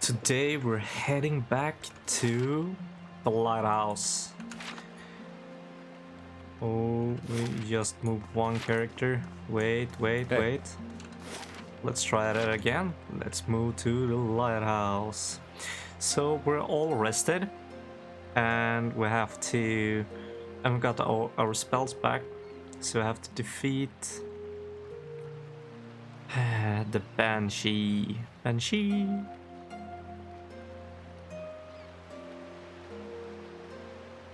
today we're heading back to the lighthouse. Oh, we just moved one character. Wait. Let's try that again. Let's move to the lighthouse. So we're all rested, and we have to... and we got our spells back, so we have to defeat the Banshee.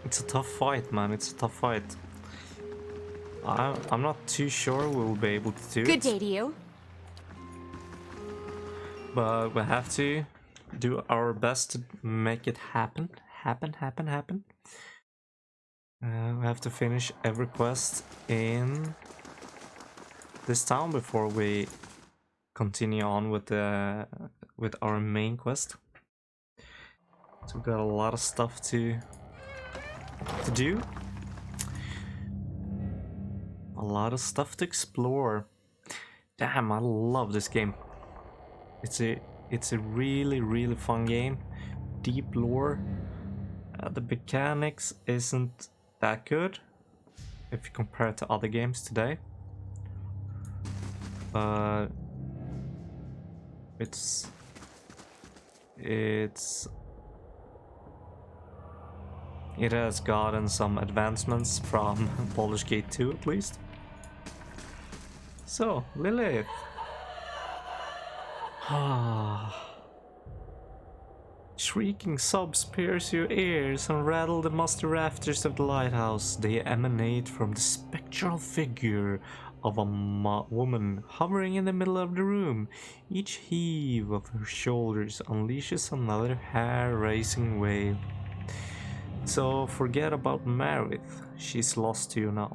It's a tough fight, man. It's a tough fight. I'm not too sure we'll be able to do it. Good day to you. But we have to do our best to make it happen. We have to finish every quest in this town before we continue on with our main quest. So we've got a lot of stuff to do. A lot of stuff to explore. Damn, I love this game. It's a really fun game. Deep lore. The mechanics isn't that good if you compare it to other games today. But it has gotten some advancements from Baldur's Gate 2 at least. So, Lilith. Shrieking sobs pierce your ears and rattle the musty rafters of the lighthouse. They emanate from the spectral figure of a woman hovering in the middle of the room. Each heave of her shoulders unleashes another hair-raising wail. So forget about Marith, she's lost to you now.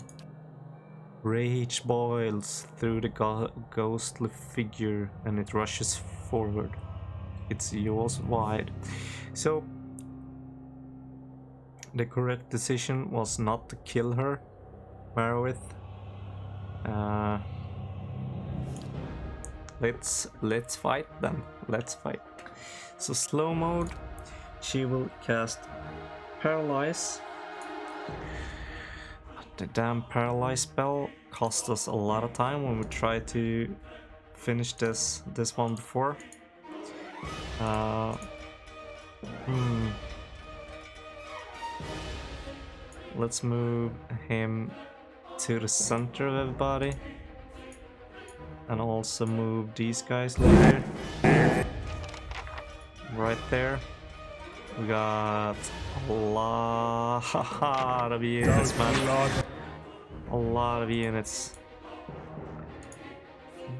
Rage boils through the ghostly figure and it rushes forward. Its jaws wide. So the correct decision was not to kill her, Marith. Let's fight then. Let's fight. So slow mode, she will cast Paralyze. The damn Paralyze spell cost us a lot of time when we tried to finish this one before. Let's move him to the center of everybody. And also move these guys later. Right there. We got a lot of units, man. A lot of units.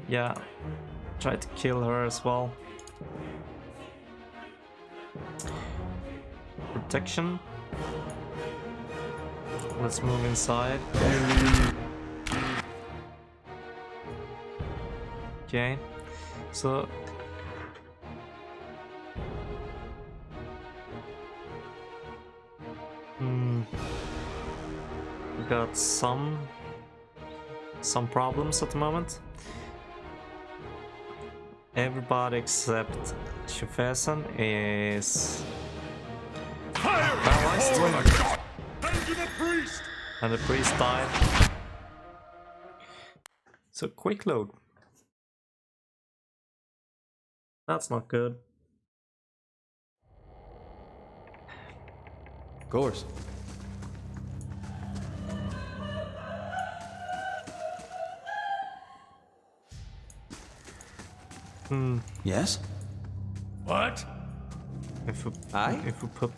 Yeah. Try to kill her as well. Protection. Let's move inside. Okay. So we got some problems at the moment. Everybody except Shafesan is paralyzed. Oh my God! Thank you, the priest! And the priest died. So quick load. That's not good. Of course. Yes? What? If we put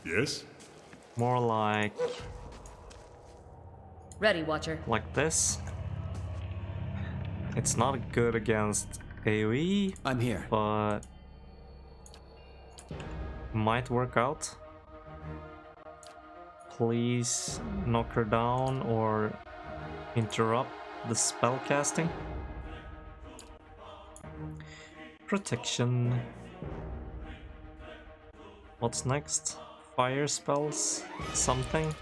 Yes? more like Ready, Watcher. like this, it's not good against AoE, I'm here. but might work out. Please knock her down or interrupt the spell casting. Protection. What's next? Fire spells? Something?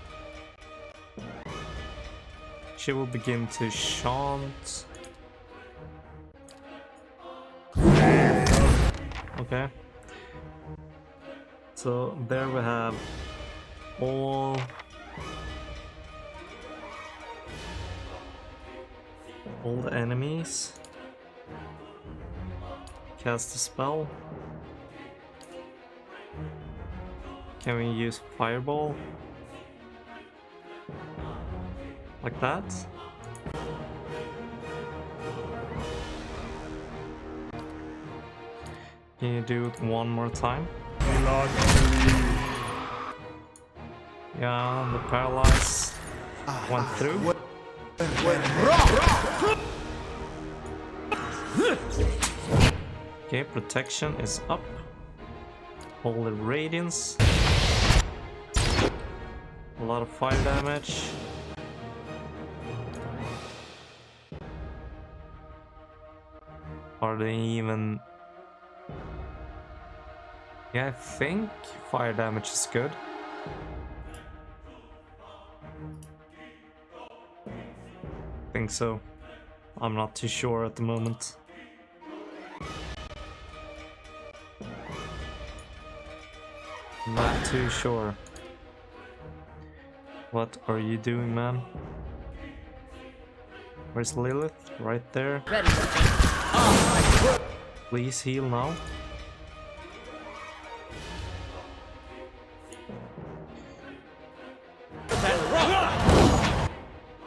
She will begin to chant. Okay. So there we have all the enemies. Cast a spell. Can we use fireball? Like that? Can you do it one more time? Yeah, the paralyze went through. Okay, protection is up. Holy radiance. A lot of fire damage. Are they even... Yeah, I think fire damage is good. Think so. I'm not too sure at the moment. Not too sure. What are you doing, man? Where's Lilith? Right there. Please heal now.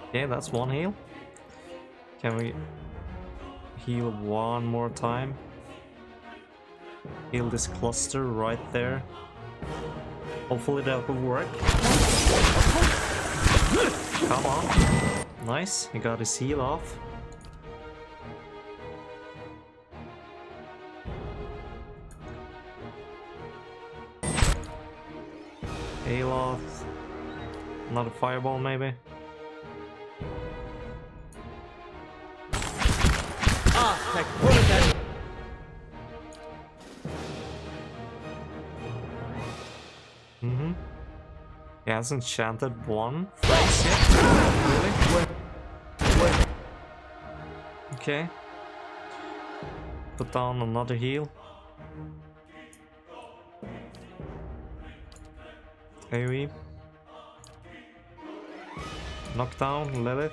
Okay, that's one heal. Can we heal one more time? Heal this cluster right there. Hopefully that will work. Come on. Nice, he got his heal off. Heal off. Another fireball maybe. He hasn't chanted one phrase yet. Really? Okay. Put down another heal. AoE. Knock down Lilith.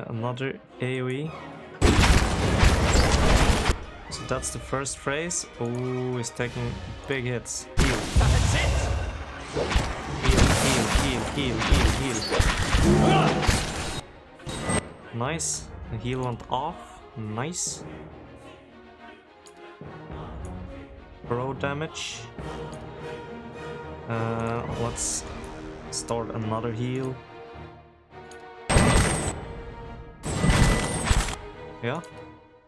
Another AoE. So that's the first phrase. Oh, he's taking big hits. Heal. That's it. Heal. Nice. The heal went off. Nice. Bro damage. Let's start another heal. Yeah,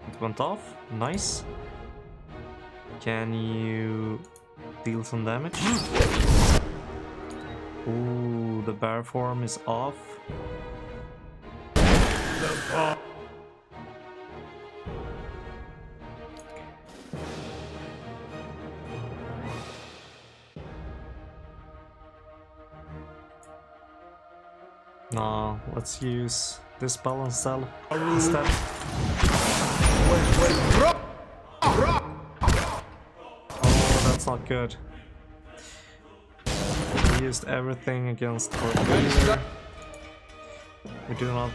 it went off. Nice. Can you deal some damage? Ooh, the bear form is off. Nah, let's use this spell instead. Oh, that's not good. We used everything against our leader. We do not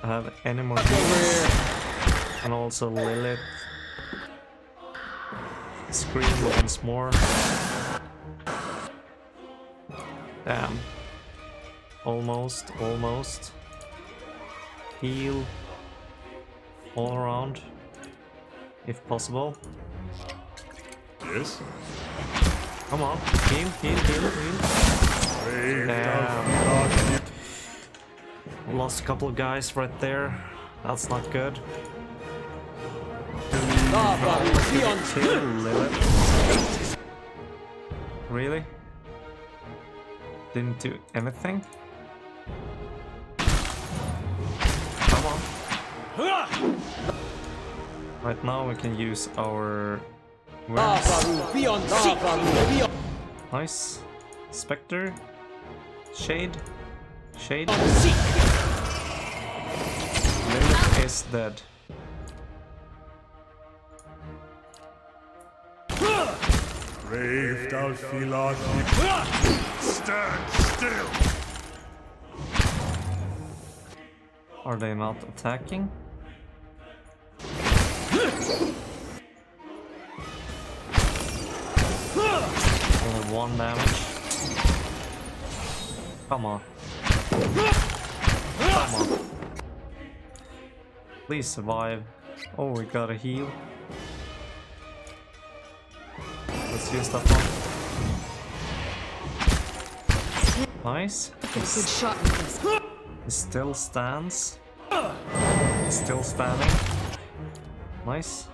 have any more heals. And also Lilith. Scream once more. Damn. Almost. Heal all around, if possible. Yes? Come on, heal. Damn. Lost a couple of guys right there. That's not good. Kill Lilith. Really? Didn't do anything? Come on. Right now we can use our words. Nice. Spectre. Shade. is dead. Brave thou Philosophy. Stand still! Are they not attacking? Only 1 damage. Come on. Come on. Please survive. Oh, we got a heal. Let's use that one. Nice. Good shot with this. He still stands. Still standing. Nice.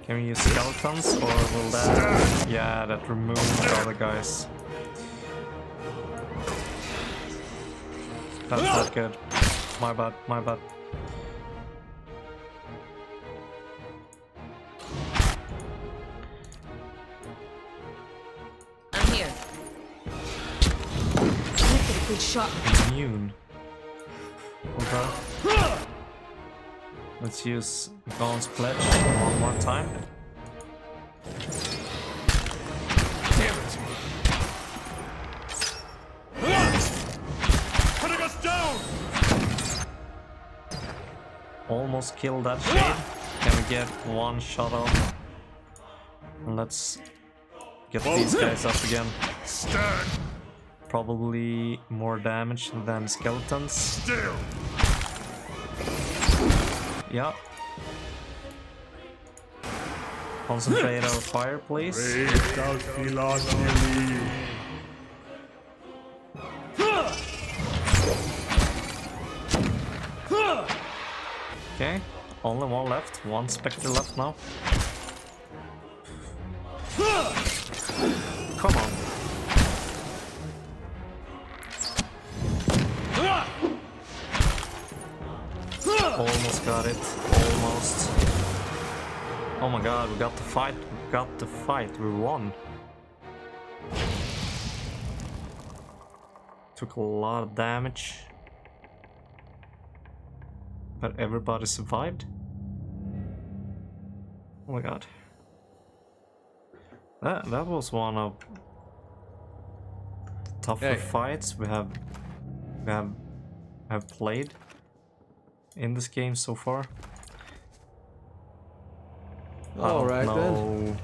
Can we use skeletons or will that... Yeah, that removes the other guys. That's not good. My bad, my bad. I'm here. Look at a good shot. Immune. Okay. Let's use Dawn's Pledge one more time. Damn it! Putting us down! Almost killed that shade. Can we get 1 shot off? And let's get these guys up again. Stand Probably more damage than skeletons. still! Yeah. Concentrate our fire, please. Brave thou Philosophy. Okay. Only 1 left. 1 spectre left now. Come on. Almost got it. Almost. Oh my god, we got the fight. We got the fight. We won. Took a lot of damage. But everybody survived. Oh my god. That was one of the tougher fights we have played in this game so far. All right then. know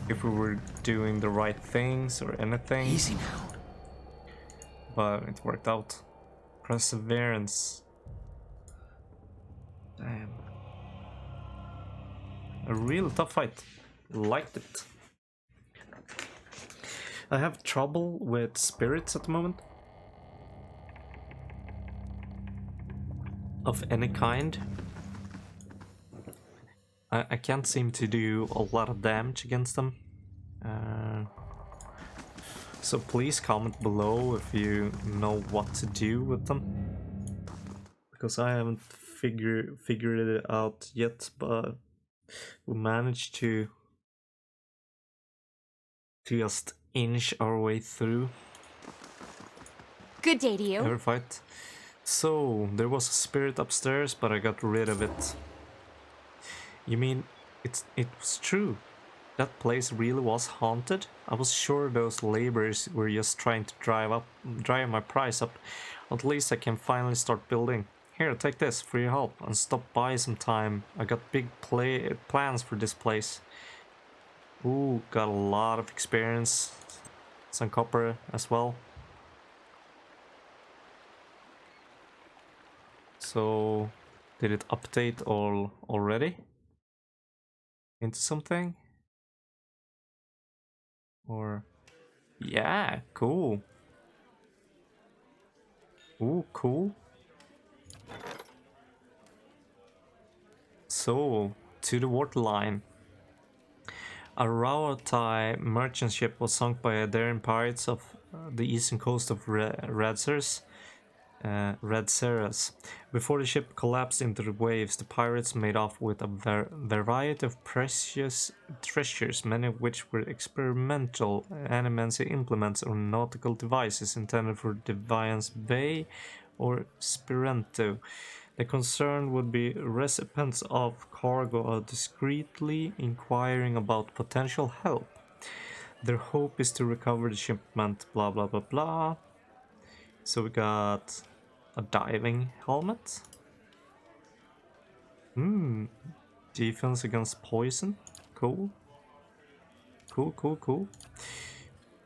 if we were doing the right things or anything. Easy now. But it worked out. Perseverance. Damn. A real tough fight. Liked it. I have trouble with spirits at the moment. Of any kind. I can't seem to do a lot of damage against them. So please comment below if you know what to do with them. Because I haven't figured it out yet, but we managed to just inch our way through Good day to you. every fight. So, there was a spirit upstairs, but I got rid of it. You mean, it was true? That place really was haunted? I was sure those laborers were just trying to drive my price up. At least I can finally start building. Here, take this for your help and stop by sometime. I got big plans for this place. Ooh, got a lot of experience. Some copper as well. So, did it update all already? Into something? Or... Yeah, cool. Ooh, cool. So, to the waterline. A Rauatai merchant ship was sunk by a daring pirates of the eastern coast of Red Ceres. Before the ship collapsed into the waves, the pirates made off with a variety of precious treasures, many of which were experimental animancy implements or nautical devices intended for Deviance Bay or Spirento. The concern would be recipients of cargo are discreetly inquiring about potential help. Their hope is to recover the shipment, blah blah blah blah. So we got a diving helmet. Defense against poison. Cool. Cool.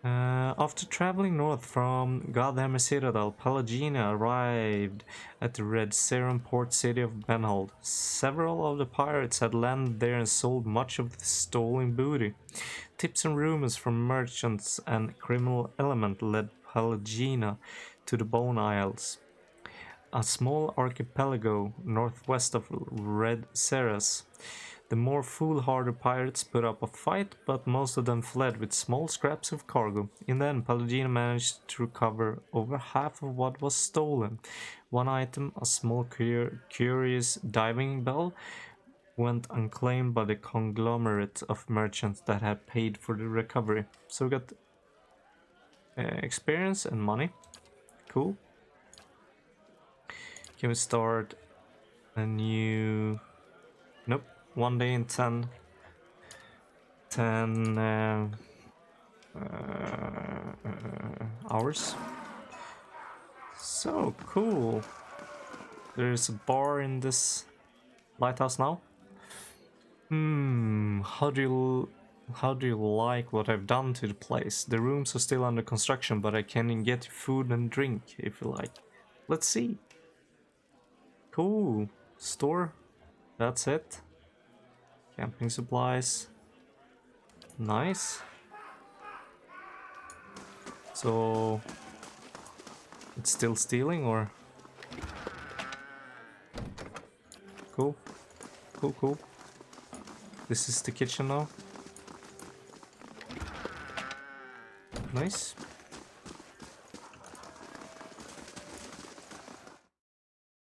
After traveling north from Godhammer Citadel, Pelagina arrived at the Red Serum port city of Benhold. Several of the pirates had landed there and sold much of the stolen booty. Tips and rumors from merchants and criminal element led Pelagina to the Bone Isles, a small archipelago northwest of Red Ceres. The more foolhardy pirates put up a fight, but most of them fled with small scraps of cargo. In the end, Pelagina managed to recover over half of what was stolen. One item, a small curious diving bell, went unclaimed by the conglomerate of merchants that had paid for the recovery. So we got experience and money. Cool. Can we start a new... Nope. 1 day in 10 hours. So cool. There's a bar in this lighthouse now. How do you like what I've done to the place? The rooms are still under construction, but I can get food and drink if you like. Let's see. Cool. Store. That's it. Camping supplies. Nice. So it's still stealing or? Cool. Cool. This is the kitchen now. Nice.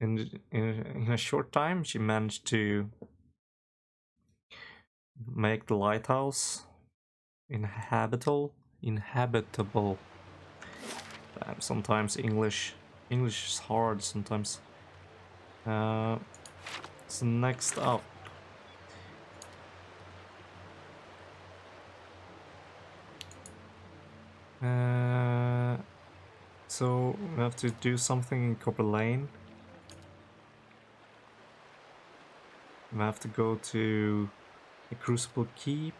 In a short time, she managed to make the lighthouse inhabitable. Sometimes English is hard sometimes. So next up, so we have to do something in Copper Lane. We have to go to the Crucible Keep.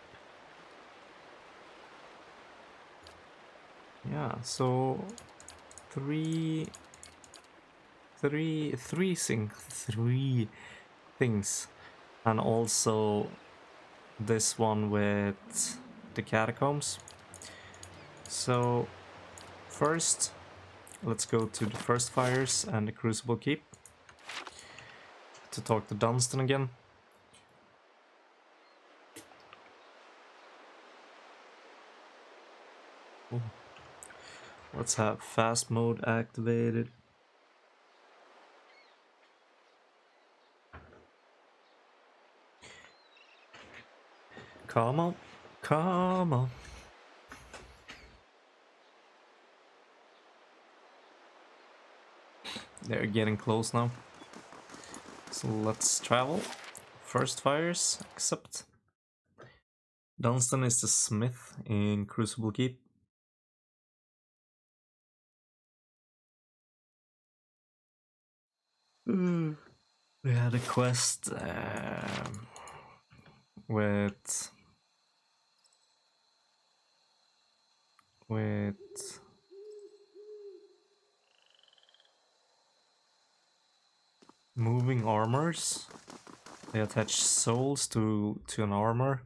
Yeah, so three things, and also this one with the catacombs. So first, let's go to the First Fires and the Crucible Keep to talk to Dunstan again. Ooh. Let's have fast mode activated. Come on. They're getting close now. So let's travel. First Fires, accept. Dunstan is the smith in Crucible Keep. We had a quest with moving armors. They attach souls to an armor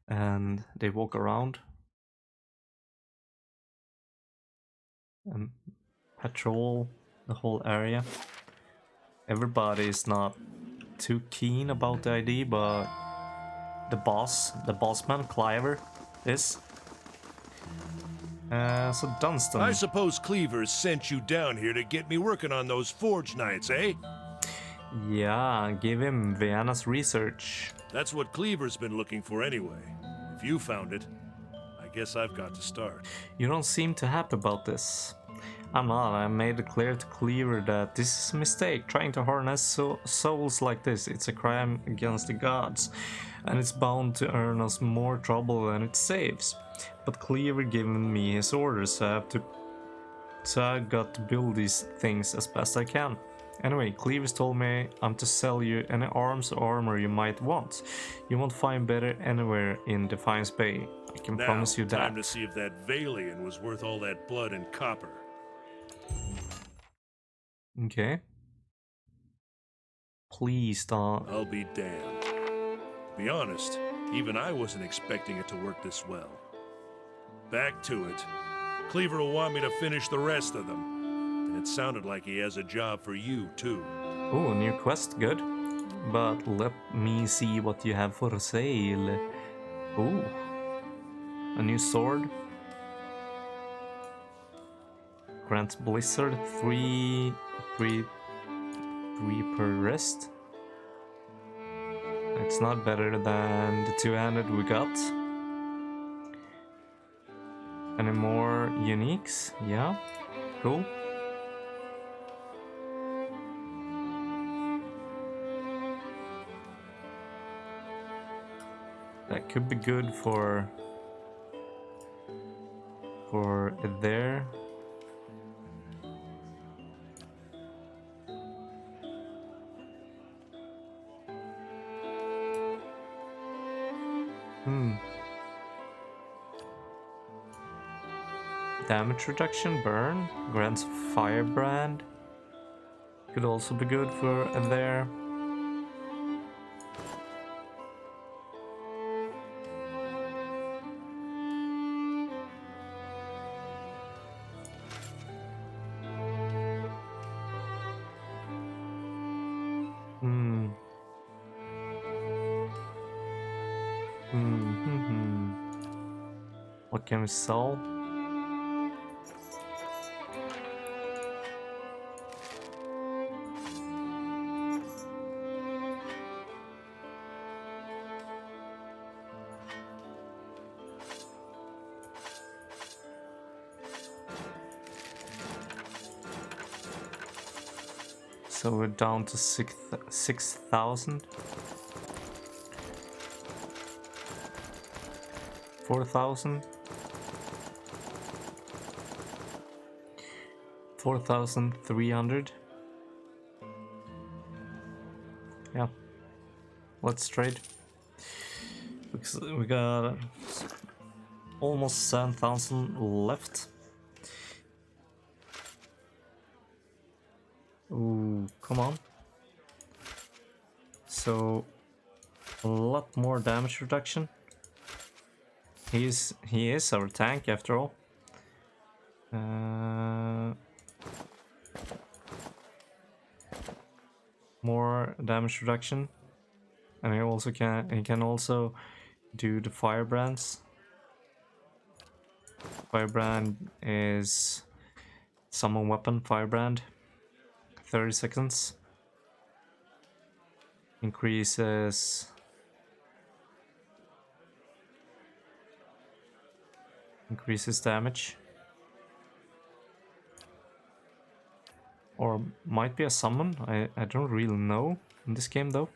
and they walk around and patrol the whole area. Everybody is not too keen about the idea, but the bossman, Cliver, is. So Dunstan. I suppose Cleaver sent you down here to get me working on those forge nights, eh? Yeah, give him Vienna's research. That's what Cleaver's been looking for anyway. If you found it, I guess I've got to start. You don't seem too happy about this. I'm not. I made it clear to Cleaver that this is a mistake. Trying to harness souls like this, it's a crime against the gods. And it's bound to earn us more trouble than it saves. But Cleaver given me his orders, so I got to build these things as best I can. Anyway, Cleaver's told me I'm to sell you any arms or armor you might want. You won't find better anywhere in Defiance Bay. I can Now, promise you that. time to see if that Valian was worth all that blood and copper. Okay. Please don't. I'll be damned. To be honest, even I wasn't expecting it to work this well. Back to it. Cleaver will want me to finish the rest of them. And it sounded like he has a job for you, too. Oh, a new quest, good. But let me see what you have for sale. Ooh. A new sword. Grants Blizzard 3 per rest. It's not better than the two-handed we got. Any more uniques? Yeah, cool. That could be good for there. Damage reduction, burn, grants firebrand. Could also be good for there. What can we sell? So we're down to 6,000. 4,000. 4,300. Yeah. Let's trade. Because we got almost 7,000 left. Ooh, come on. So a lot more damage reduction. He is our tank after all. More damage reduction, and he can also do the firebrands. Firebrand is summon weapon firebrand. 30 seconds. Increases damage. Or might be a summon. I don't really know in this game though.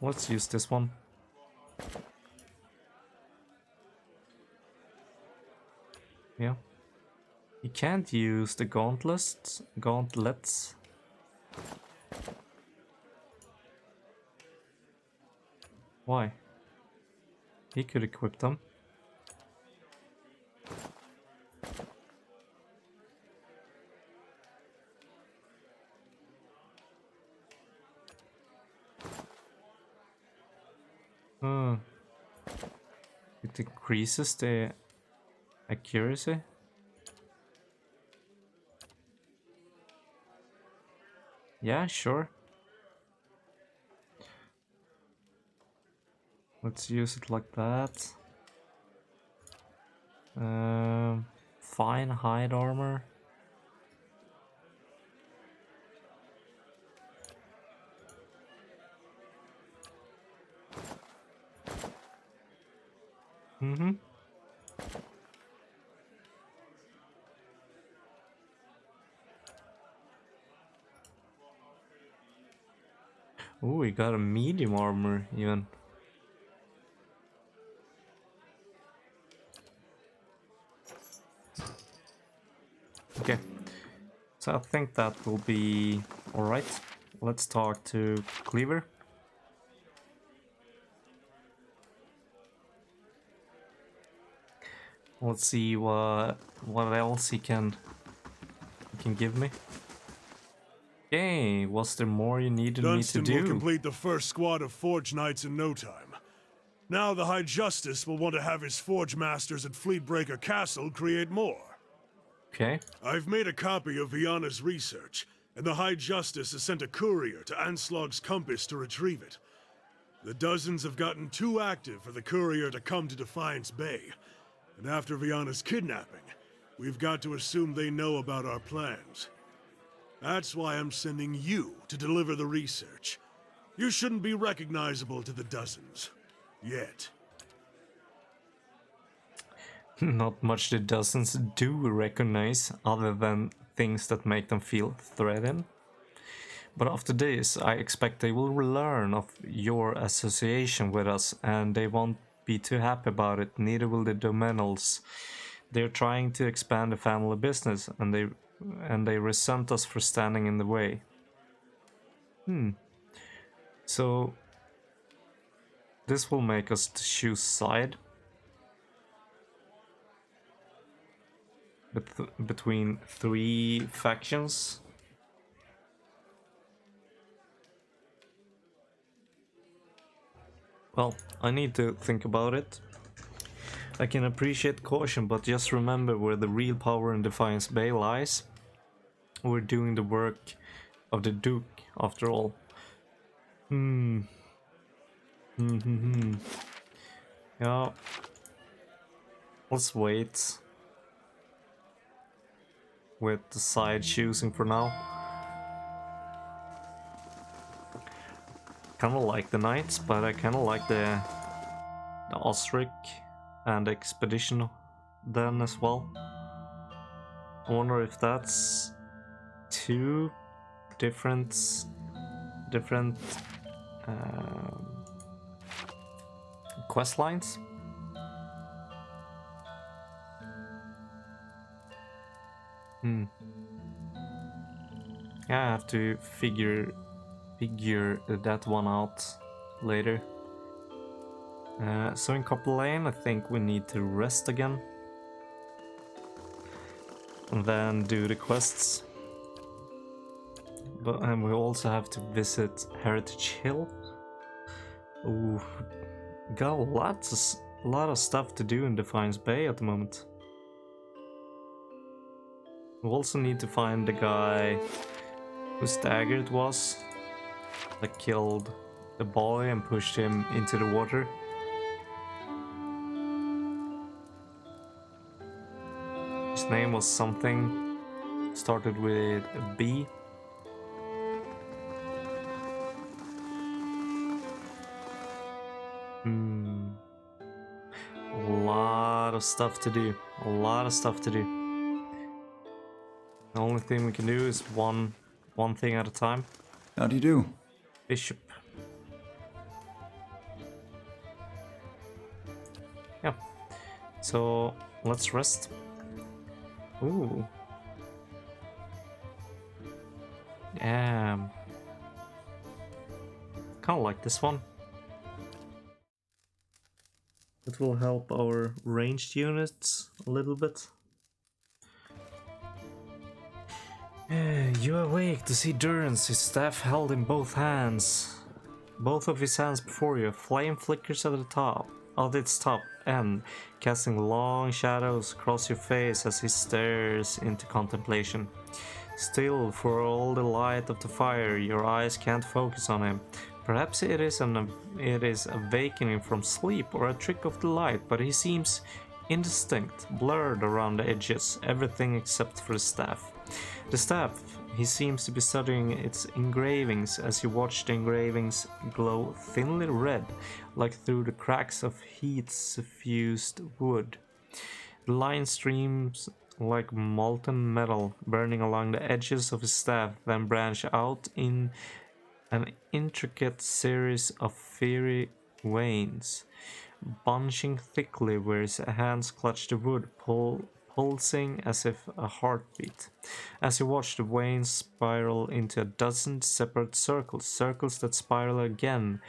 Let's use this one. Yeah. You can't use the gauntlets. Why? He could equip them. It increases the accuracy. Yeah, sure. Let's use it like that. Fine hide armor. Ooh, we got a medium armor even. Okay, so I think that will be alright. Let's talk to Cleaver. Let's see what else he can give me. Okay, was there more you needed me to Dunstan will do? complete the first squad of Forge Knights in no time. Now the High Justice will want to have his Forge Masters at Fleetbreaker Castle create more. Okay. I've made a copy of Viana's research, and the High Justice has sent a courier to Anslog's Compass to retrieve it. The dozens have gotten too active for the courier to come to Defiance Bay, and after Viana's kidnapping, we've got to assume they know about our plans. That's why I'm sending you to deliver the research. You shouldn't be recognizable to the dozens. Yet. Not much the dozens do recognize other than things that make them feel threatened. But after this, I expect they will learn of your association with us, and they won't be too happy about it. Neither will the Doemenels. They're trying to expand the family business, and they resent us for standing in the way. So this will make us to choose side between three factions. Well, I need to think about it. I can appreciate caution, but just remember where the real power in Defiance Bay lies. We're doing the work of the Duke, after all. Yeah. Let's wait with the side choosing for now. Kinda like the Knights, but I kinda like the Osric and Expedition then as well. I wonder if that's two different quest lines. Yeah, I have to figure that one out later. So in Copper Lane, I think we need to rest again. And then do the quests. And we also have to visit Heritage Hill. Ooh, got a lot of stuff to do in Defiance Bay at the moment. We also need to find the guy whose dagger it was that killed the boy and pushed him into the water. His name was something, started with a B. A lot of stuff to do. A lot of stuff to do. The only thing we can do is one thing at a time. How do you do? Bishop. Yeah. So let's rest. Ooh. Yeah. Kinda like this one. It will help our ranged units a little bit. You awake to see Durance, his staff held in both hands. Both of his hands before you, flame flickers at its top end, casting long shadows across your face as he stares into contemplation. Still, for all the light of the fire, your eyes can't focus on him. Perhaps it is awakening from sleep or a trick of the light, but he seems indistinct, blurred around the edges, everything except for the staff. The staff, he seems to be studying its engravings as you watch the engravings glow thinly red, like through the cracks of heat-suffused wood. The line streams like molten metal, burning along the edges of his staff, then branch out in an intricate series of fiery veins, bunching thickly where his hands clutched the wood, pulsing as if a heartbeat. As you watch, the veins spiral into a dozen separate circles, circles that spiral again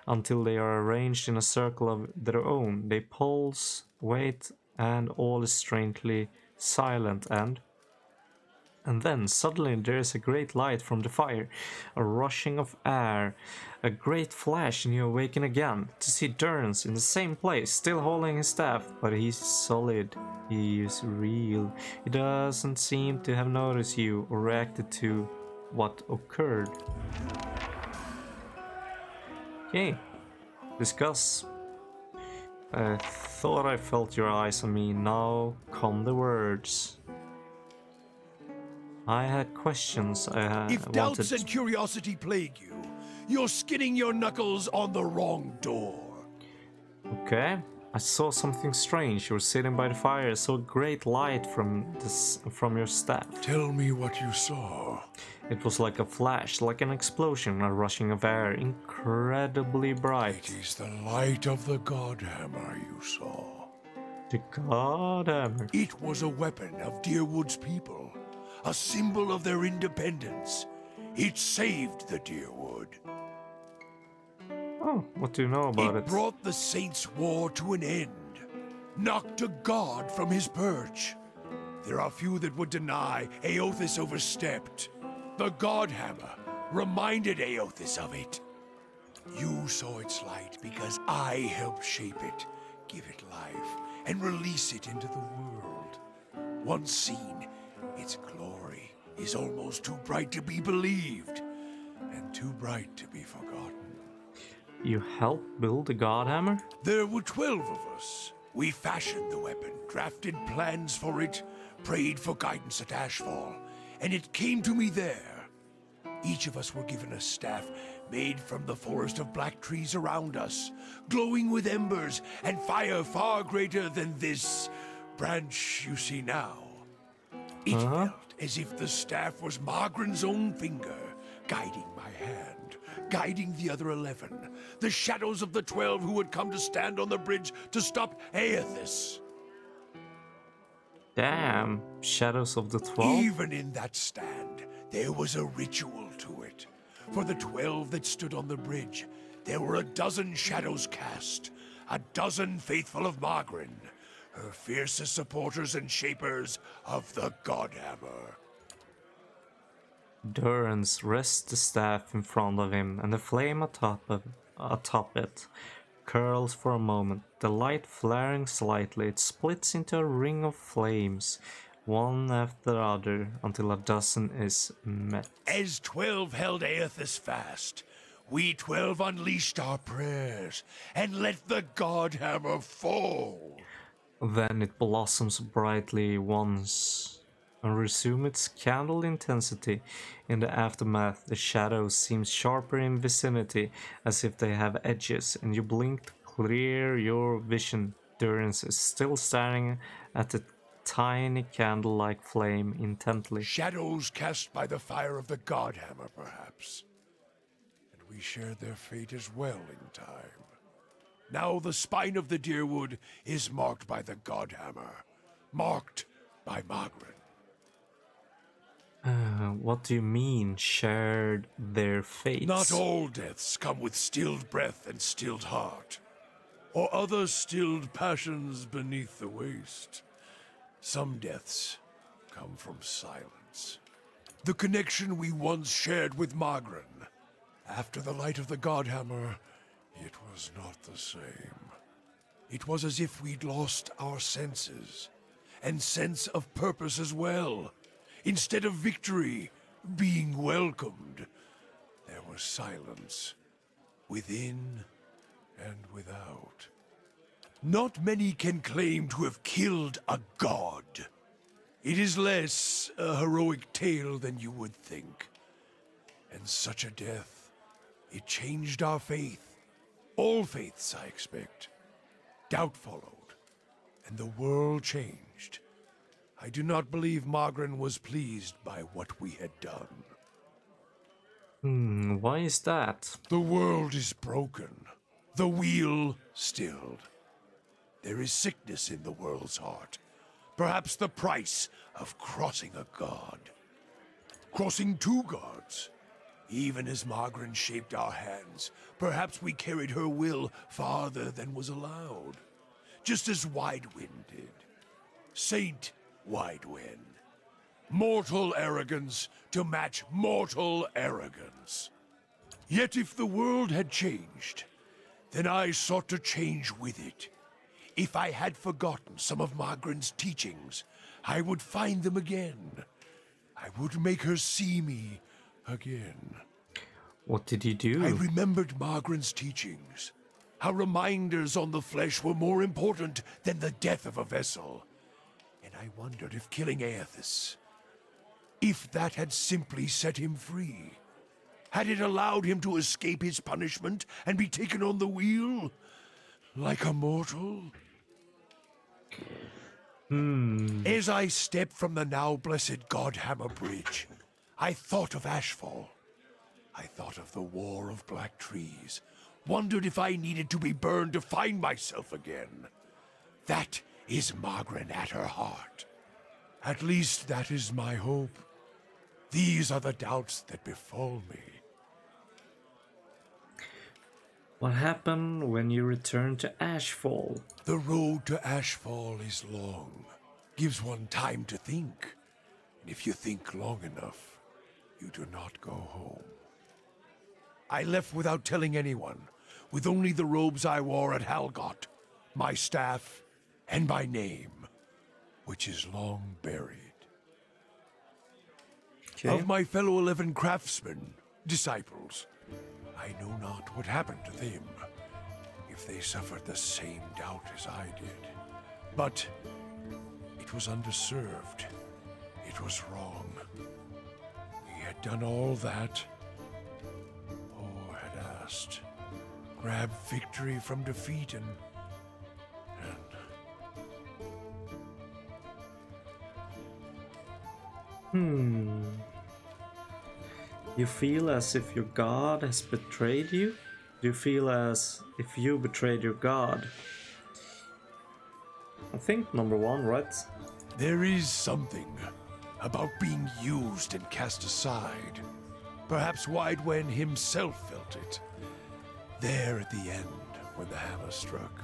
until they are arranged in a circle of their own. They pulse, wait, and all is strangely silent, and then suddenly there is a great light from the fire, a rushing of air, a great flash, and you awaken again to see Durrance in the same place, still holding his staff, but he's solid. He is real. He doesn't seem to have noticed you or reacted to what occurred. Okay, discuss. I thought I felt your eyes on me. Now come the words. I had questions I If doubts and curiosity plague you, you're skinning your knuckles on the wrong door. Okay, I saw something strange. You were sitting by the fire. I saw great light from your staff. Tell me what you saw. It was like a flash, like an explosion, a rushing of air, incredibly bright. It is the light of the Godhammer you saw. The Godhammer. It was a weapon of Deerwood's people, a symbol of their independence. It saved the Deerwood. Oh, what do you know about it? It brought the Saints' war to an end, knocked a god from his perch. There are few that would deny Aothis overstepped. The Godhammer reminded Aothis of it. You saw its light because I helped shape it, give it life, and release it into the world. Once seen, its glory is almost too bright to be believed, and too bright to be forgotten. You helped build the Godhammer? There were 12 of us. We fashioned the weapon, drafted plans for it, prayed for guidance at Ashfall, and it came to me there. Each of us were given a staff made from the forest of black trees around us, glowing with embers and fire far greater than this branch you see now. It felt as if the staff was Margaren's own finger, guiding my hand, guiding the other 11, the shadows of the 12 who had come to stand on the bridge to stop Aothis. Damn, Shadows of the 12? Even in that stand, there was a ritual to it. For the 12 that stood on the bridge, there were a dozen shadows cast, a dozen faithful of Margaren, her fiercest supporters and shapers of the Godhammer. Durrance rests the staff in front of him, and the flame atop it curls for a moment. The light flaring slightly, it splits into a ring of flames, one after the other, until a dozen is met. As 12 held Aothis fast, we 12 unleashed our prayers and let the Godhammer fall. Then it blossoms brightly once and resumes its candle intensity. In the aftermath, the shadows seem sharper in vicinity, as if they have edges, and you blink to clear your vision. Durrance is still staring at the tiny candle-like flame intently. Shadows cast by the fire of the Godhammer, perhaps. And we shared their fate as well in time. Now the spine of the Deerwood is marked by the Godhammer, marked by Margaret. What do you mean, shared their fates? Not all deaths come with stilled breath and stilled heart, or other stilled passions beneath the waste. Some deaths come from silence. The connection we once shared with Margaren. After the light of the Godhammer, it was not the same. It was as if we'd lost our senses, and sense of purpose as well. Instead of victory, being welcomed, there was silence, within and without. Not many can claim to have killed a god. It is less a heroic tale than you would think. And such a death, it changed our faith. All faiths, I expect. Doubt followed, and the world changed. I do not believe Margaren was pleased by what we had done. Why is that? The world is broken, the wheel stilled. There is sickness in the world's heart. Perhaps the price of crossing a god. Crossing two gods. Even as Margaret shaped our hands, perhaps we carried her will farther than was allowed. Just as Widewind did. Saint Widewind. Mortal arrogance to match mortal arrogance. Yet if the world had changed, then I sought to change with it. If I had forgotten some of Margaret's teachings, I would find them again. I would make her see me again. What did you do? I remembered Margaret's teachings. How reminders on the flesh were more important than the death of a vessel. And I wondered if killing Aethys, if that had simply set him free. Had it allowed him to escape his punishment and be taken on the wheel? Like a mortal? As I stepped from the now blessed Godhammer Bridge, I thought of Ashfall. I thought of the War of Black Trees. Wondered if I needed to be burned to find myself again. That is Margaret at her heart. At least that is my hope. These are the doubts that befall me. What happened when you returned to Ashfall? The road to Ashfall is long. Gives one time to think. And if you think long enough, you do not go home. I left without telling anyone, with only the robes I wore at Halgot, my staff, and my name, which is long buried. Okay. Of my fellow 11 craftsmen, disciples, I know not what happened to them, if they suffered the same doubt as I did. But it was underserved. It was wrong. He had done all that, or had asked. Grab victory from defeat and You feel as if your god has betrayed you? Do you feel as if you betrayed your god? I think number one, right? there is something about being used and cast aside. Perhaps Widewen himself felt it. There at the end, when the hammer struck.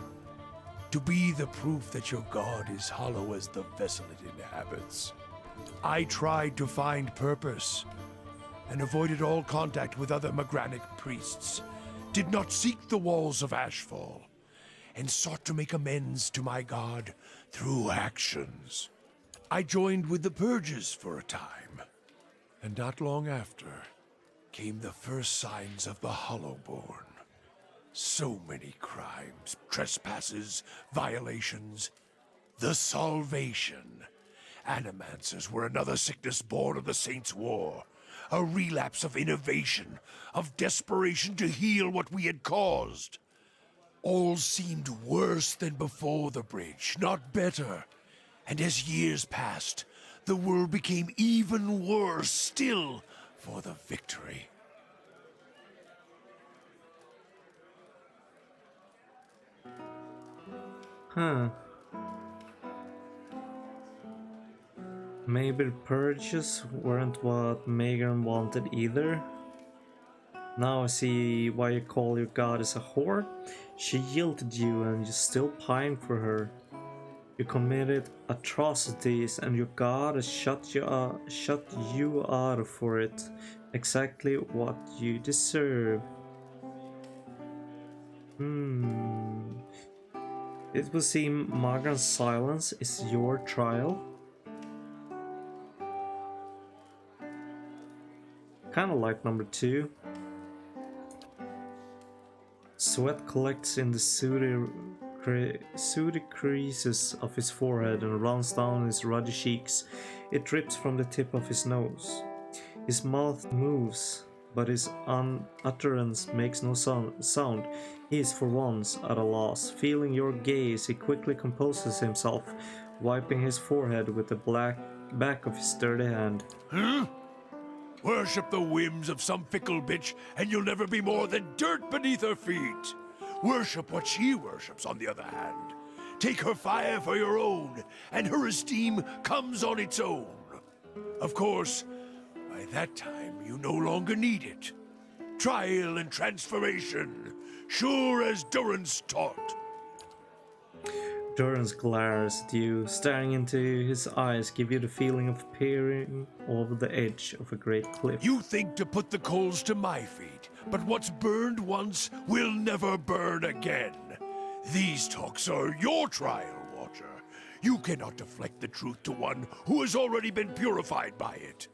To be the proof that your god is hollow as the vessel it inhabits. I tried to find purpose, and avoided all contact with other Magranic priests. Did not seek the walls of Ashfall, and sought to make amends to my god through actions. I joined with the Purges for a time, and not long after came the first signs of the Hollowborn. So many crimes, trespasses, violations. The Salvation. Animancers were another sickness born of the Saints' War. A relapse of innovation, of desperation to heal what we had caused. All seemed worse than before the bridge, not better. And as years passed, the world became even worse still for the victory. Huh. Maybe the purges weren't what Megan wanted either. Now I see why you call your goddess a whore. She yielded you and you still pine for her. You committed atrocities and your god has shut you out for it. Exactly what you deserve. It will seem Margaret's silence is your trial. Kinda like number 2. Sweat collects in the sooty creases of his forehead and runs down his ruddy cheeks. It drips from the tip of his nose. His mouth moves, but his utterance makes no sound. He is for once at a loss. Feeling your gaze, he quickly composes himself, wiping his forehead with the back of his sturdy hand. Worship the whims of some fickle bitch, and you'll never be more than dirt beneath her feet. Worship what she worships, on the other hand. Take her fire for your own, and her esteem comes on its own. Of course, by that time, you no longer need it. Trial and transformation, sure as Durance taught. Durance glares at you, staring into his eyes give you the feeling of peering over the edge of a great cliff. You think to put the coals to my feet, but what's burned once will never burn again. These talks are your trial, Watcher. You cannot deflect the truth to one who has already been purified by it.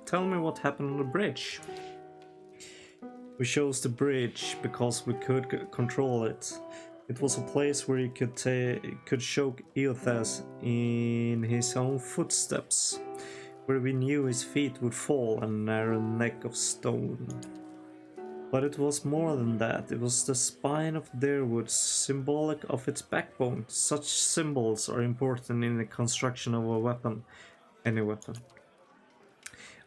Tell me what happened on the bridge. We chose the bridge because we could control it. It was a place where you could choke Eothas in his own footsteps, where we knew his feet would fall on a narrow neck of stone. But it was more than that. It was the spine of Deerwood, symbolic of its backbone. Such symbols are important in the construction of a weapon, any weapon.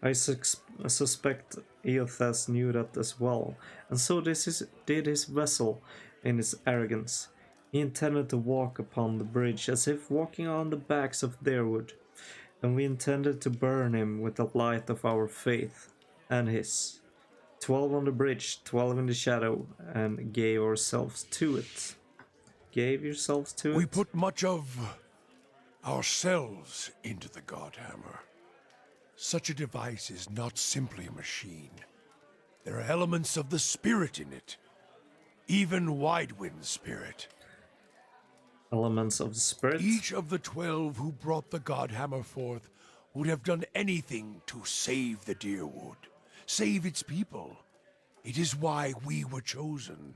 I suspect Eothas knew that as well, and so did his vessel in his arrogance. He intended to walk upon the bridge as if walking on the backs of Deerwood, and we intended to burn him with the light of our faith and his. 12 on the bridge, 12 in the shadow, and gave ourselves to it. Gave yourselves to it? We put much of ourselves into the Godhammer. Such a device is not simply a machine. There are elements of the spirit in it. Even Widewind's spirit. Elements of the spirit? Each of the 12 who brought the Godhammer forth would have done anything to save the Deerwood. Save its people. It is why we were chosen.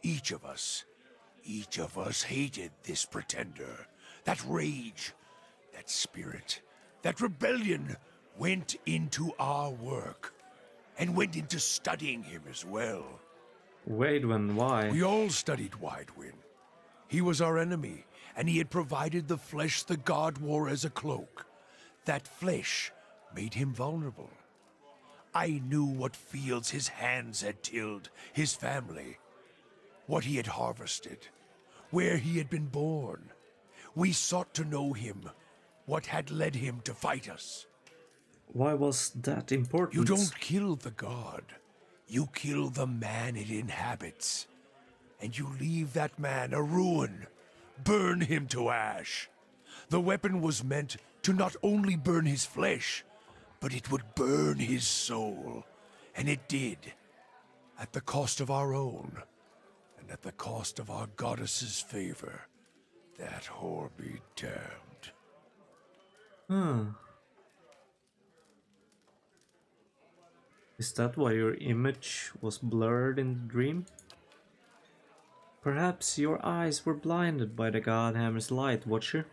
Each of us hated this pretender. That rage, that spirit, that rebellion went into our work, and went into studying him as well. Widewin, why? We all studied Widewind. He was our enemy, and he had provided the flesh the god wore as a cloak. That flesh made him vulnerable. I knew what fields his hands had tilled, his family, what he had harvested, where he had been born. We sought to know him, what had led him to fight us. Why was that important? You don't kill the god. You kill the man it inhabits. And you leave that man a ruin. Burn him to ash. The weapon was meant to not only burn his flesh, but it would burn his soul. And it did. At the cost of our own. And at the cost of our goddess's favor. That whore be damned. Is that why your image was blurred in the dream? Perhaps your eyes were blinded by the Godhammer's light, Watcher.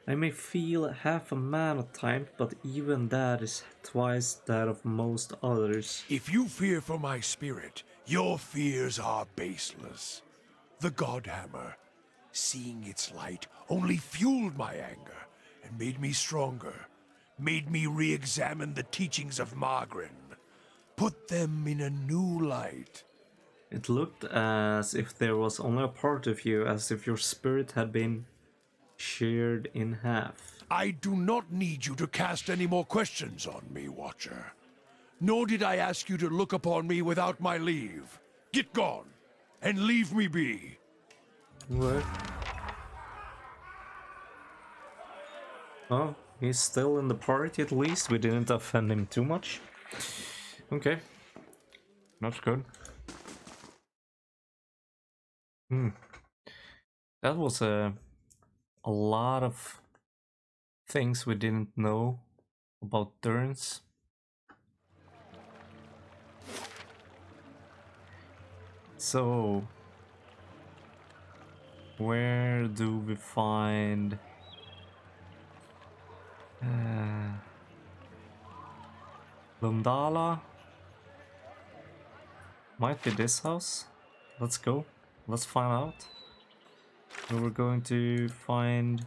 I may feel half a man at times, but even that is twice that of most others. If you fear for my spirit, your fears are baseless. The Godhammer, seeing its light, only fueled my anger and made me stronger, made me re-examine the teachings of Margren, put them in a new light. It looked as if there was only a part of you, as if your spirit had been sheared in half. I do not need you to cast any more questions on me, Watcher. Nor did I ask you to look upon me without my leave. Get gone, and leave me be. What? Oh, he's still in the party at least. We didn't offend him too much. Okay. That's good. That was a lot of things we didn't know about Durance. So, where do we find Lundala? Might be this house. Let's go. Let's find out. And we're going to find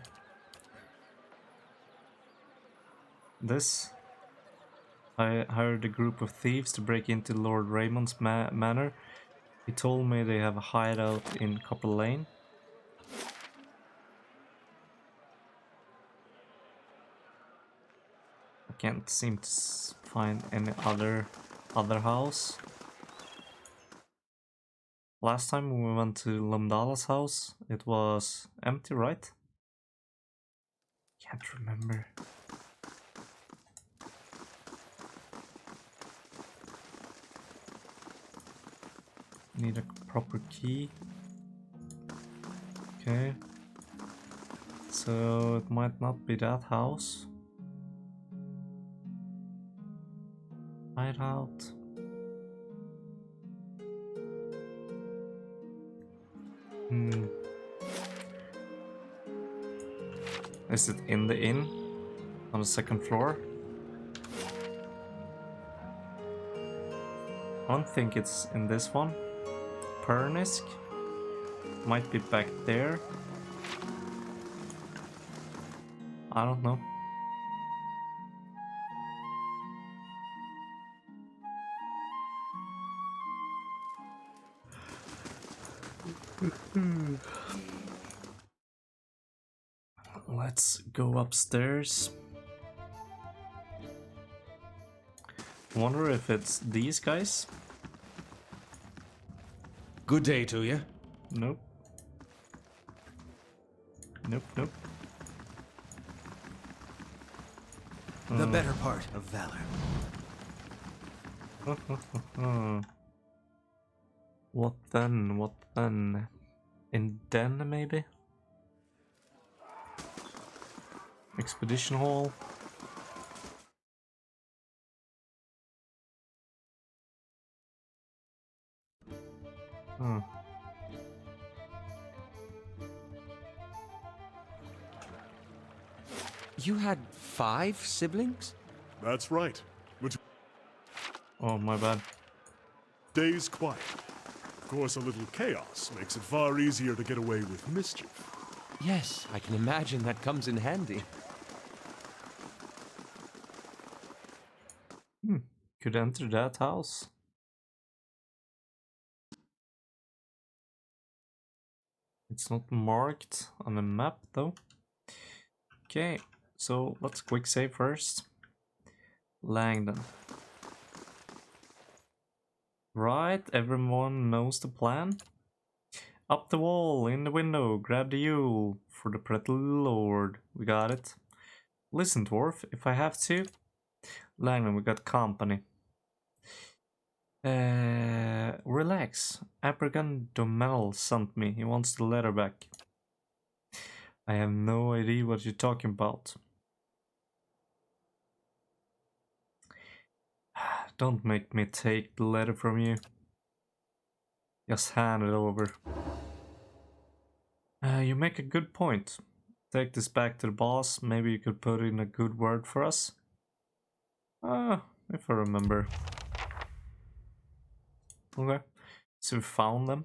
this. I hired a group of thieves to break into Lord Raymond's manor. He told me they have a hideout in Copper Lane. I can't seem to find any other house. Last time when we went to Lamdala's house, it was empty, right? Can't remember. Need a proper key. Okay. So it might not be that house. Hideout. Is it in the inn? On the second floor? I don't think it's in this one. Pernisk might be back there. I don't know. Let's go upstairs. Wonder if it's these guys? Good day to you. Nope. Nope, nope. The better part of valor. What then? What then? In Den, maybe? Expedition Hall? You had 5 siblings? That's right. But Oh, my bad. days quiet. Of course, a little chaos makes it far easier to get away with mischief. Yes, I can imagine that comes in handy. Could enter that house. It's not marked on the map though. Okay, so let's quick save first. Langdon. Right, everyone knows the plan. Up the wall, in the window, grab the Yule for the pretty lord. We got it. Listen, dwarf, if I have to. Langdon, we got company. Relax. Apricant Doemenel sent me. He wants the letter back. I have no idea what you're talking about. Don't make me take the letter from you. Just hand it over. You make a good point. Take this back to the boss. Maybe you could put in a good word for us. If I remember. Okay. So we found them.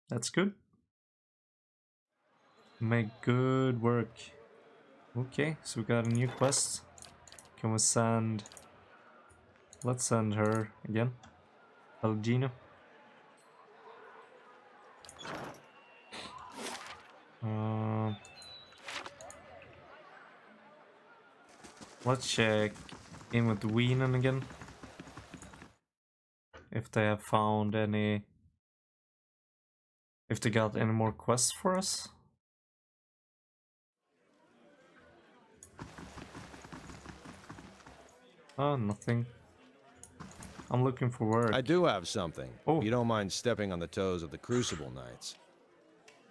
That's good. Make good work. Okay, so we got a new quest. Can we send... Let's send her again. Algino. Let's check in with Weenan again. If they have found any... If they got any more quests for us. Oh, nothing. I'm looking for work. I do have something. Oh. If you don't mind stepping on the toes of the Crucible Knights.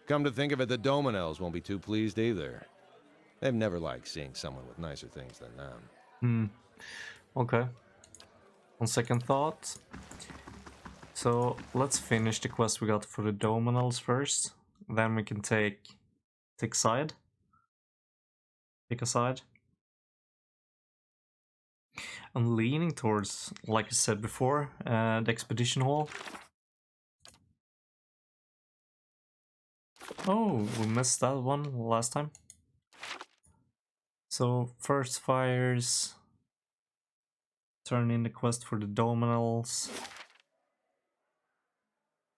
Come to think of it, the Doemenels won't be too pleased either. They've never liked seeing someone with nicer things than them. Okay. On second thought. So let's finish the quest we got for the Doemenels first. Then we can take side. Pick a side. I'm leaning towards, like I said before, the Expedition Hall. Oh, we missed that one last time. So first fires, turn in the quest for the Doemenels,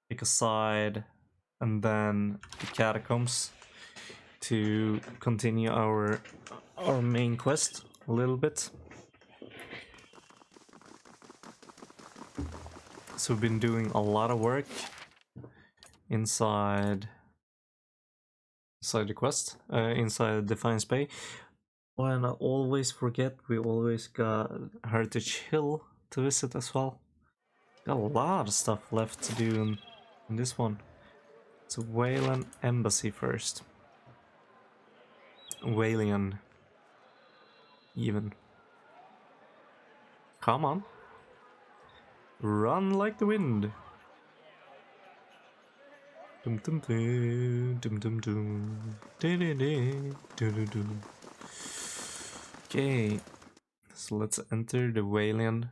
pick a side, and then the catacombs to continue our main quest a little bit. So we've been doing a lot of work inside the quest, inside Defiance Bay. Oh, and I always forget, we always got Heritage Hill to visit as well. Got a lot of stuff left to do in this one. So Wayland Embassy first. Walian. Even. Come on. Run like the wind. Dum dum dum dum dum dum. Okay. So let's enter the Walian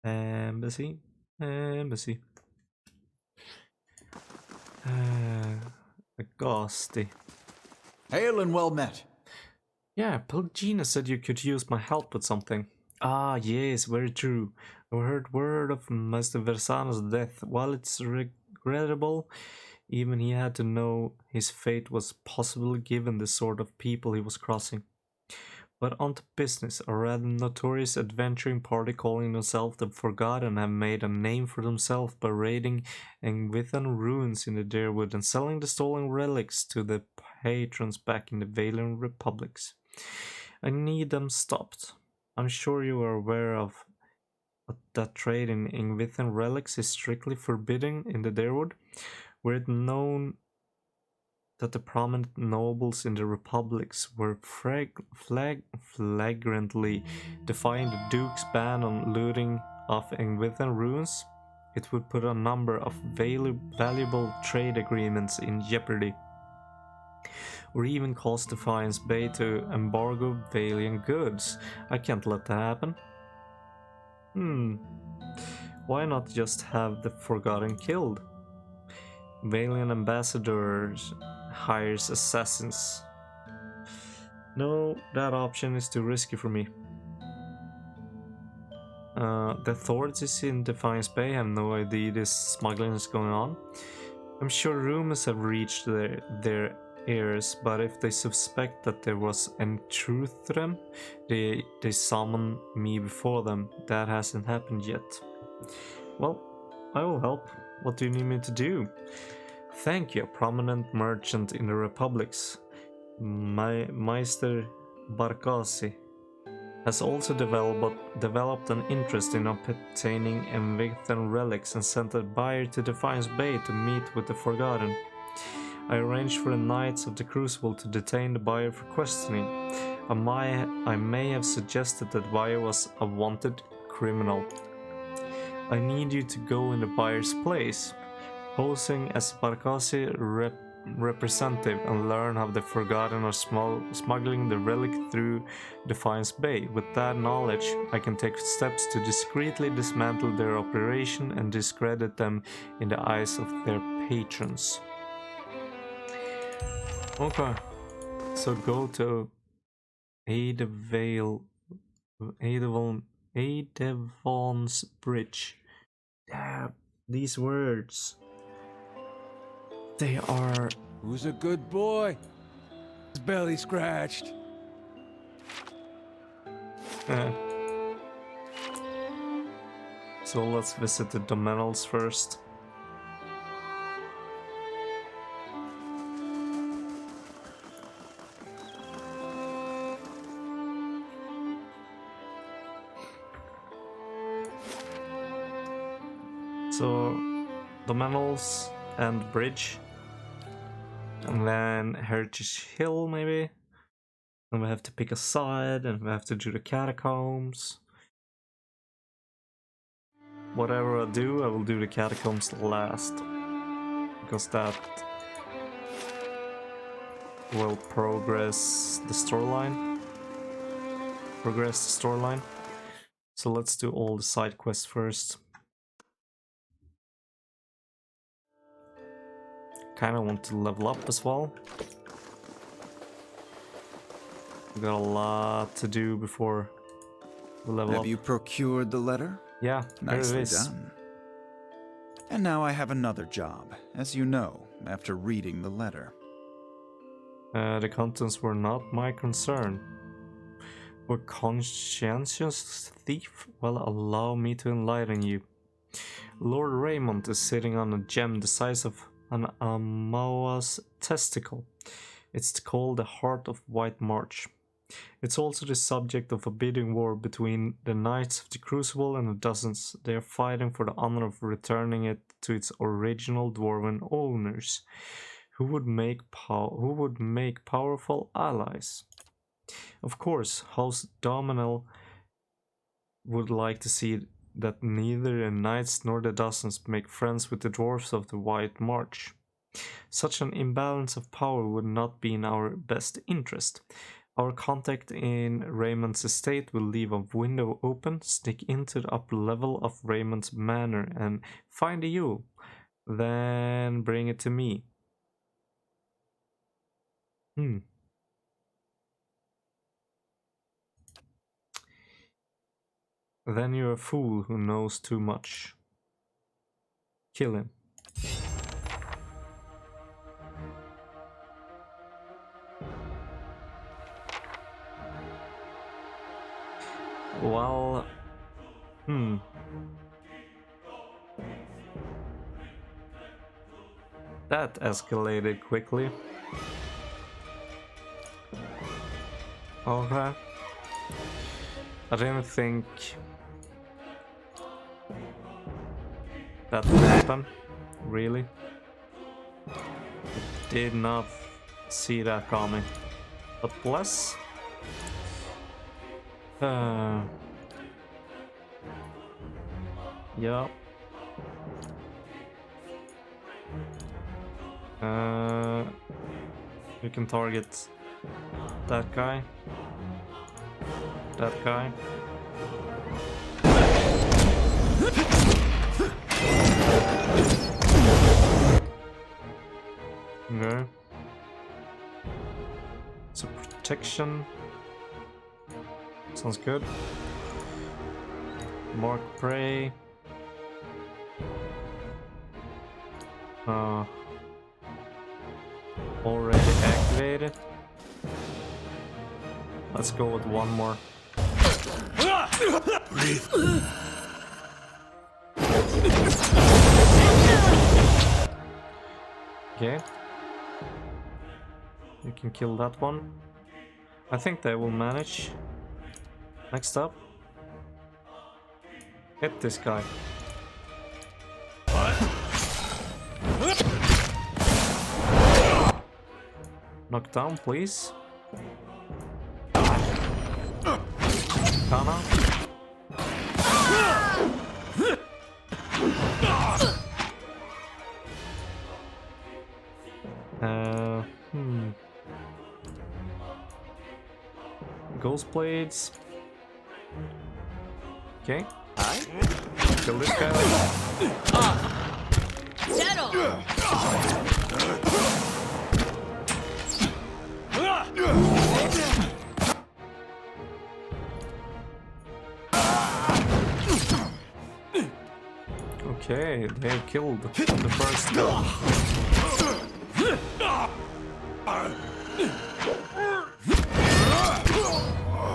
Embassy. A ghosty. Hail and well met. Yeah, Pelagina said you could use my help with something. Ah, yes, very true. I heard word of Master Versano's death. While it's regrettable, even he had to know his fate was possible given the sort of people he was crossing. But on to business. A rather notorious adventuring party calling themselves the Forgotten have made a name for themselves by raiding Engwithan ruins in the Darewood and selling the stolen relics to the patrons back in the Valiant Republics. I need them stopped. I'm sure you are aware of that trade in Engwithan relics is strictly forbidden in the Darewood. Were it known that the prominent nobles in the republics were flagrantly defying the Duke's ban on looting of Engwithan ruins, it would put a number of valuable trade agreements in jeopardy, or even cause Defiance Bay to embargo Valiant goods. I can't let that happen. Why not just have the Forgotten killed? Valiant ambassadors hires assassins. No, that option is too risky for me. The authorities in Defiance Bay have no idea this smuggling is going on. I'm sure rumors have reached their ears, but if they suspect that there was any truth to them, they summon me before them. That hasn't happened yet. Well, I will help. What do you need me to do? Thank you, a prominent merchant in the republics. Meister Barkasi has also developed an interest in obtaining Engwithan relics and sent a buyer to Defiance Bay to meet with the Forgotten. I arranged for the Knights of the Crucible to detain the buyer for questioning. I may have suggested that buyer was a wanted criminal. I need you to go in the buyer's place, posing as Barkasi representative, and learn how the Forgotten are smuggling the relic through Defiance Bay. With that knowledge, I can take steps to discreetly dismantle their operation and discredit them in the eyes of their patrons. Okay, so go to Adevon's Bridge. Yeah, these words. They are... Who's a good boy? His belly scratched. So let's visit the Doemenels first. So, Doemenels and Bridge. And then Heritage Hill, maybe. And we have to pick a side, and we have to do the catacombs. Whatever I do, I will do the catacombs last. Because that will progress the storyline. So let's do all the side quests first. kind of want to level up as well. We got a lot to do before we level up. Have you procured the letter? Yeah, there it Nicely is. done. And now I have another job, as you know, after reading the letter. The contents were not my concern. A conscientious thief? Well, allow me to enlighten you. Lord Raymond is sitting on a gem the size of an Amawa's testicle. It's called the Heart of White March. It's also the subject of a bidding war between the Knights of the Crucible and the Dozens. They are fighting for the honor of returning it to its original dwarven owners, who would make powerful allies. Of course, House Doemenel would like to see that neither the Knights nor the Dozens make friends with the dwarves of the White March. Such an imbalance of power would not be in our best interest. Our contact in Raymond's estate will leave a window open, sneak into the upper level of Raymond's manor and find a Yule. Then bring it to me. Then you're a fool who knows too much. Kill him. Well, that escalated quickly. Okay. I didn't think that would happen, really. Did not see that coming. But bless. Yeah. You can target that guy. That guy. Okay. So protection. Sounds good. Mark prey. Already activated. Let's go with one more. Breathe. Okay. You can kill that one. I think they will manage. Next up. Hit this guy. Knock down, please. Kana. Ghost blades. Okay. Kill this guy. Settle! Okay, they killed the first guy.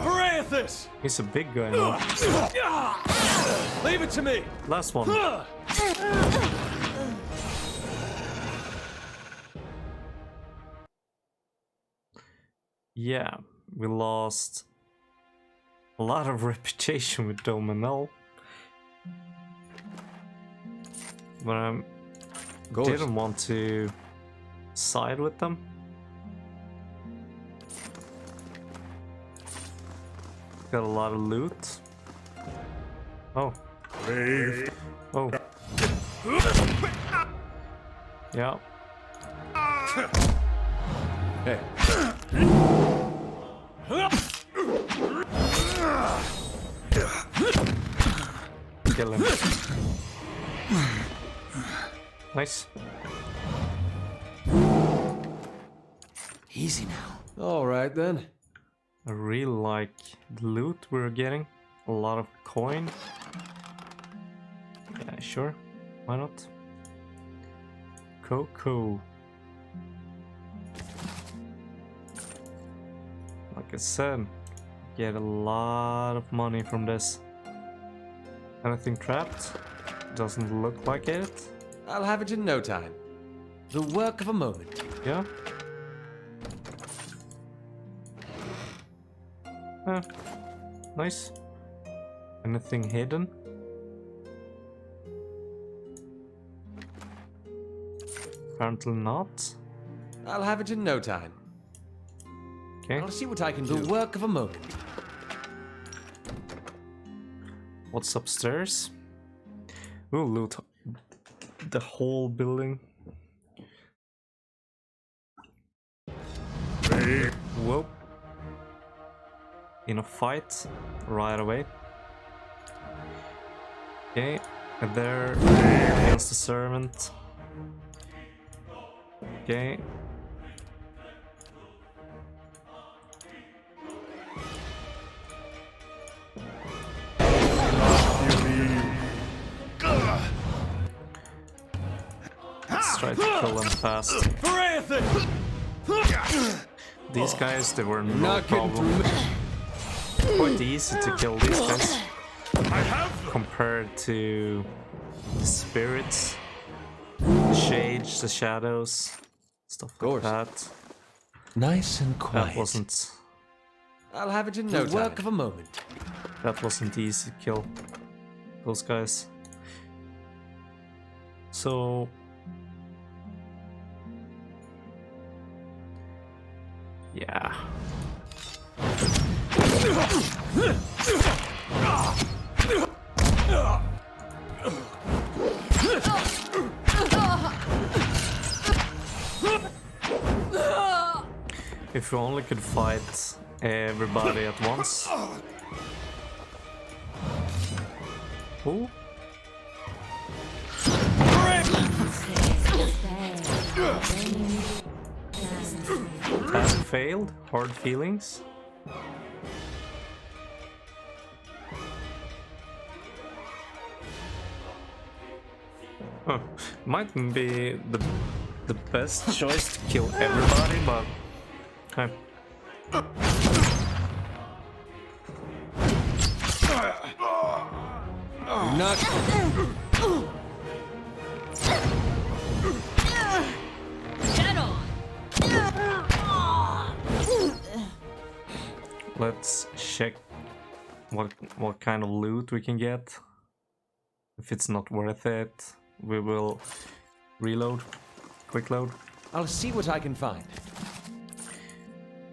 Parathis! He's a big guy now. Leave it to me! Last one. Yeah, we lost a lot of reputation with Doemenel. But I didn't want to side with them. Got a lot of loot. Oh. Oh. Yeah. Hey. Kill him. Nice. Easy now. All right, then. I really like the loot we're getting. A lot of coin. Yeah, sure. Why not? Cocoa. Like I said, get a lot of money from this. Anything trapped? Doesn't look like it. I'll have it in no time. The work of a moment. Yeah. Nice. Anything hidden? Apparently not. I'll have it in no time. Okay. I'll see what I can do. The work of a moment. What's upstairs? We'll loot the whole building. Whoa. In a fight right away. Okay, and there against the servant. Okay. Let's try to kill them fast. These guys, they were no problem. Quite easy to kill these guys compared to the spirits, the shades, the shadows, stuff like that. Nice and quiet. That wasn't. I'll have it in no time. The work of a moment. That wasn't easy to kill those guys. So yeah. If we only could fight everybody at once. Who? Has failed. Hard feelings. Huh. Mightn't be the best choice to kill everybody, but okay. Not. Let's check what kind of loot we can get. If it's not worth it, we will reload, quick load. I'll see what I can find.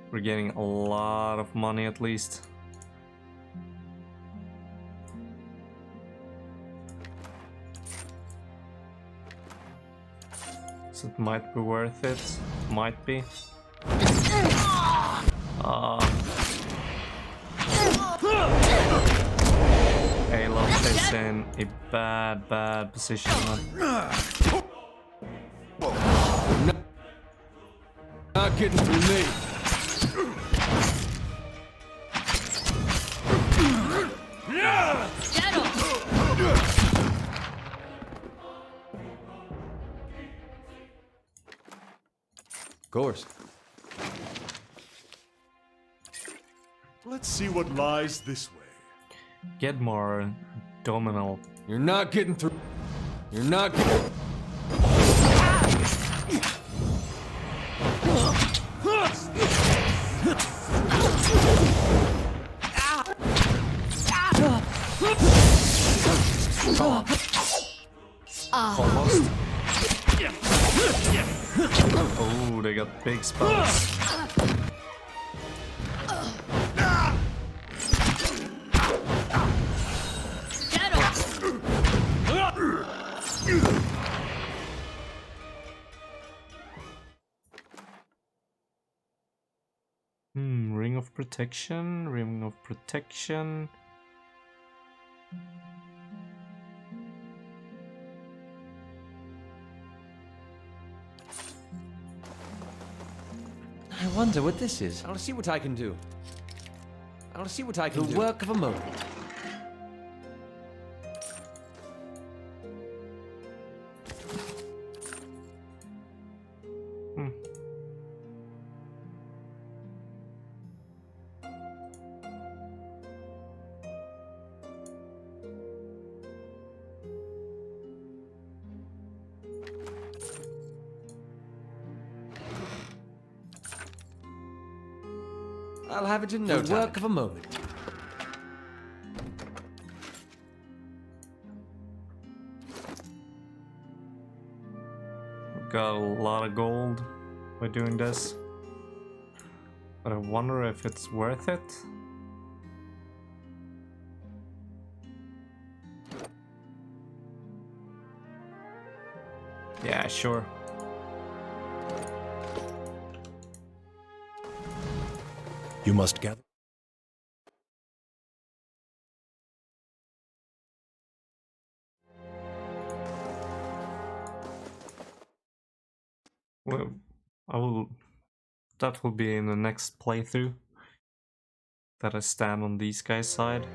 We're getting a lot of money at least. So it might be worth it. Might be. Alof is in a bad position. Not getting through me. Of course. Let's see what lies this way. Get more Doemenel. You're not getting through. You're not getting. Almost. Oh, they got big spells. Ring of protection, ring of protection. I wonder what this is. I want to see what I can do. I want to see what I can The do. work of a moment. I'll have it in no The time. work of a moment. Got a lot of gold by doing this. But I wonder if it's worth it. Yeah, sure. You must gather. Well, I will. That will be in the next playthrough. That I stand on these guys' side.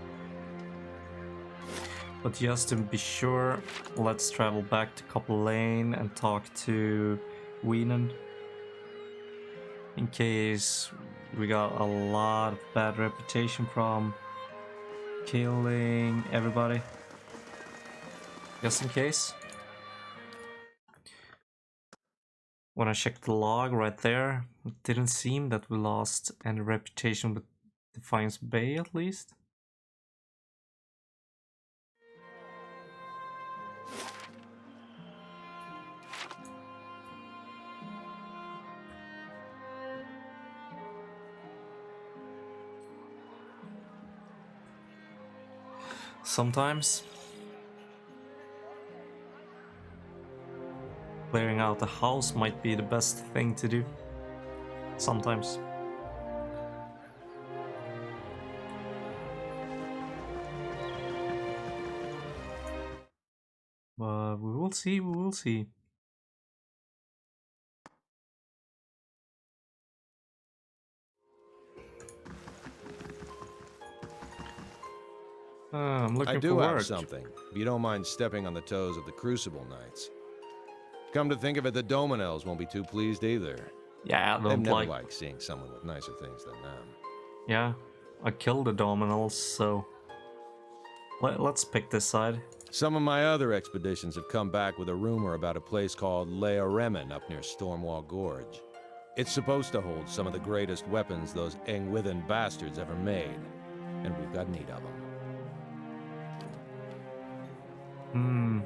But just to be sure, let's travel back to Copper Lane and talk to Weenan. In case we got a lot of bad reputation from killing everybody. Just in case. When I checked the log right there, it didn't seem that we lost any reputation with Defiance Bay at least. Sometimes clearing out the house might be the best thing to do. Sometimes. But we will see, we will see. I'm looking I do for have work. something, if you don't mind stepping on the toes of the Crucible Knights. Come to think of it, the Doemenels won't be too pleased either. Yeah, I They've don't never like. liked seeing someone with nicer things than them. Yeah, I killed the Dominals, so let's pick this side. Some of my other expeditions have come back with a rumor about a place called Lea Remen up near Stormwall Gorge. It's supposed to hold some of the greatest weapons those Engwithan bastards ever made, and we've got need of them. Hmm.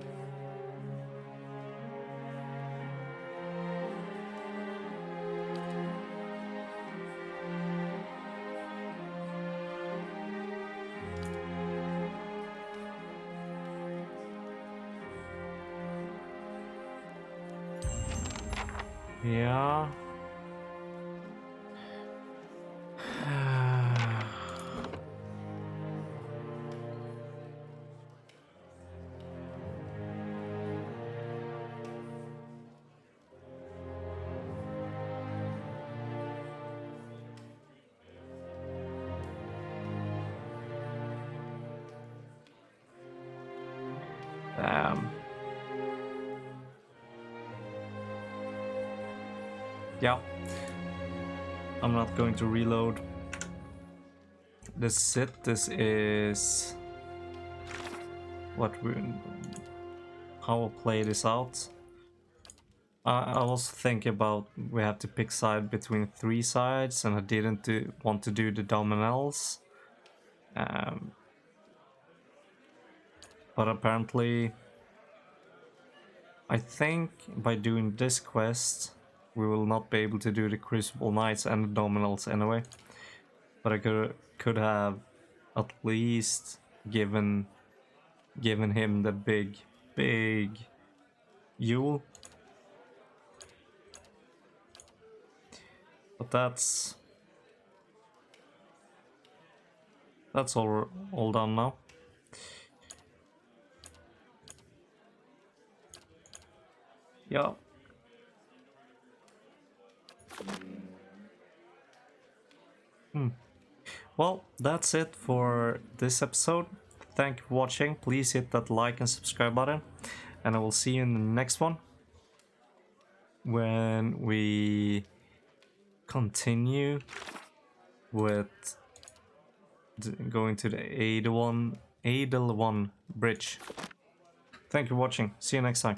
Yeah. Damn. Yeah. I'm not going to reload. This is it. This is what we. How we'll play this out. I was thinking about we have to pick side between 3 sides, and I didn't want to do the Domenels. But apparently, I think by doing this quest, we will not be able to do the Crucible Knights and the Dominals anyway. But I could have at least given him the big Yule. But that's all done now. Yeah. Well, that's it for this episode. Thank you for watching. Please hit that like and subscribe button. And I will see you in the next one, when we continue with going to the Edelwan Bridge. Thank you for watching. See you next time.